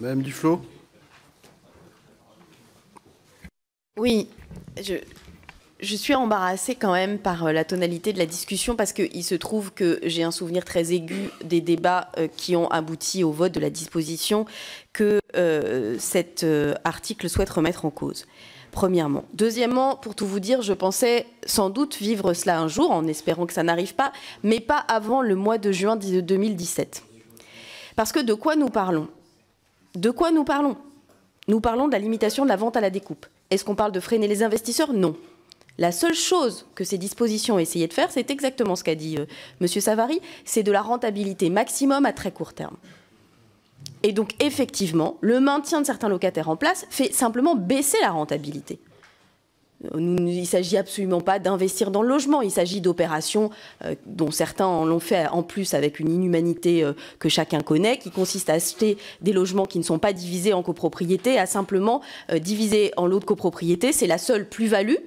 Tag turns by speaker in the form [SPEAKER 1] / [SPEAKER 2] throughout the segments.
[SPEAKER 1] Madame Duflot.
[SPEAKER 2] Oui, je suis embarrassée quand même par la tonalité de la discussion parce qu'il se trouve que j'ai un souvenir très aigu des débats qui ont abouti au vote de la disposition que cet article souhaite remettre en cause. Premièrement. Deuxièmement, pour tout vous dire, je pensais sans doute vivre cela un jour, en espérant que ça n'arrive pas, mais pas avant le mois de juin 2017. Parce que de quoi nous parlons? De quoi nous parlons? Nous parlons de la limitation de la vente à la découpe. Est-ce qu'on parle de freiner les investisseurs? Non. La seule chose que ces dispositions ont essayé de faire, c'est exactement ce qu'a dit M. Savary, c'est de la rentabilité maximum à très court terme. Et donc, effectivement, le maintien de certains locataires en place fait simplement baisser la rentabilité. Il ne s'agit absolument pas d'investir dans le logement, il s'agit d'opérations dont certains en l'ont fait en plus avec une inhumanité que chacun connaît, qui consiste à acheter des logements qui ne sont pas divisés en copropriété, à simplement diviser en lots de copropriété. C'est la seule plus-value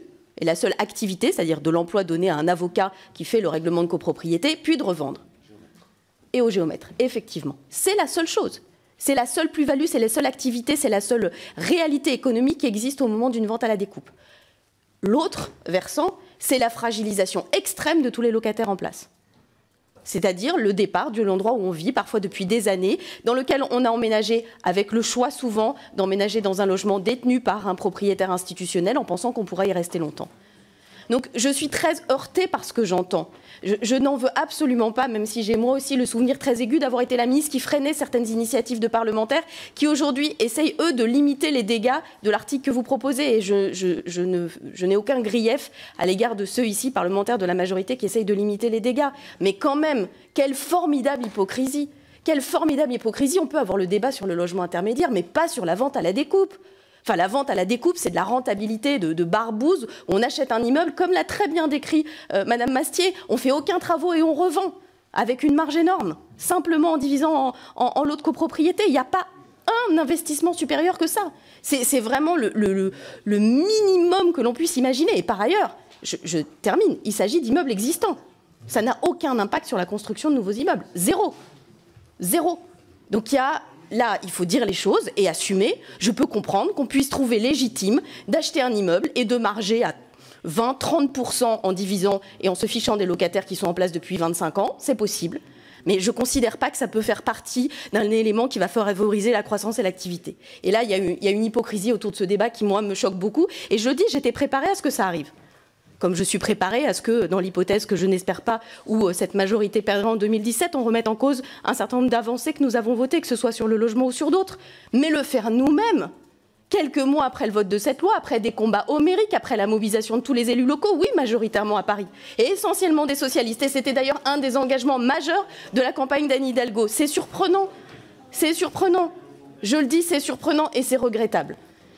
[SPEAKER 2] et la seule activité, c'est-à-dire de l'emploi donné à un avocat qui fait le règlement de copropriété, puis de revendre. Et au géomètre, effectivement. C'est la seule chose. C'est la seule plus-value, c'est la seule activité, c'est la seule réalité économique qui existe au moment d'une vente à la découpe. L'autre versant, c'est la fragilisation extrême de tous les locataires en place. C'est-à-dire le départ de l'endroit où on vit, parfois depuis des années, dans lequel on a emménagé avec le choix souvent d'emménager dans un logement détenu par un propriétaire institutionnel en pensant qu'on pourrait y rester longtemps. Donc je suis très heurtée par ce que j'entends. Je n'en veux absolument pas, même si j'ai moi aussi le souvenir très aigu d'avoir été la ministre qui freinait certaines initiatives de parlementaires qui aujourd'hui essayent, eux, de limiter les dégâts de l'article que vous proposez. Et je n'ai aucun grief à l'égard de ceux ici, parlementaires de la majorité, qui essayent de limiter les dégâts. Mais quand même, quelle formidable hypocrisie! Quelle formidable hypocrisie! On peut avoir le débat sur le logement intermédiaire, mais pas sur la vente à la découpe. Enfin, la vente à la découpe, c'est de la rentabilité de barbouze. On achète un immeuble, comme l'a très bien décrit Madame Mastier, on fait aucun travaux et on revend avec une marge énorme, simplement en divisant en lots de copropriété. Il n'y a pas un investissement supérieur que ça. C'est vraiment le minimum que l'on puisse imaginer. Et par ailleurs, je termine, il s'agit d'immeubles existants. Ça n'a aucun impact sur la construction de nouveaux immeubles. Zéro. Zéro. Donc il y a... Là, il faut dire les choses et assumer. Je peux comprendre qu'on puisse trouver légitime d'acheter un immeuble et de marger à 20-30% en divisant et en se fichant des locataires qui sont en place depuis 25 ans. C'est possible. Mais je ne considère pas que ça peut faire partie d'un élément qui va favoriser la croissance et l'activité. Et là, il y a une hypocrisie autour de ce débat qui, moi, me choque beaucoup. Et je dis, j'étais préparée à ce que ça arrive. Comme je suis préparée à ce que, dans l'hypothèse que je n'espère pas, où cette majorité perdra en 2017, on remette en cause un certain nombre d'avancées que nous avons votées, que ce soit sur le logement ou sur d'autres. Mais le faire nous-mêmes, quelques mois après le vote de cette loi, après des combats homériques, après la mobilisation de tous les élus locaux, oui, majoritairement à Paris, et essentiellement des socialistes. Et c'était d'ailleurs un des engagements majeurs de la campagne d'Anne Hidalgo. C'est surprenant. C'est surprenant. Je le dis, c'est surprenant et c'est regrettable.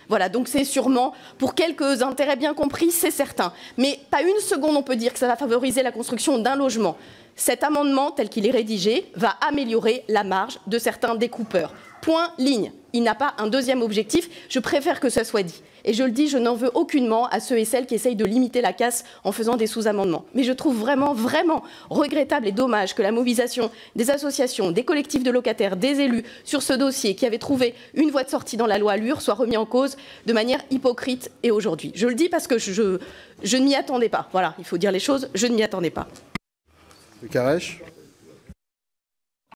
[SPEAKER 2] Voilà, donc c'est sûrement pour quelques intérêts bien compris, c'est certain. Mais pas une seconde on peut dire que ça va favoriser la construction d'un logement. Cet amendement, tel qu'il est rédigé, va améliorer la marge de certains découpeurs. Point, ligne. Il n'a pas un deuxième objectif. Je préfère que ça soit dit. Et je le dis, je n'en veux aucunement à ceux et celles qui essayent de limiter la casse en faisant des sous-amendements. Mais je trouve vraiment, vraiment regrettable et dommage que la mobilisation des associations, des collectifs de locataires, des élus sur ce dossier qui avait trouvé une voie de sortie dans la loi Allure soit remis en cause de manière hypocrite et aujourd'hui. Je le dis parce que je ne m'y attendais pas. Voilà, il faut dire les choses, je ne m'y attendais pas.
[SPEAKER 1] M. Carrèche.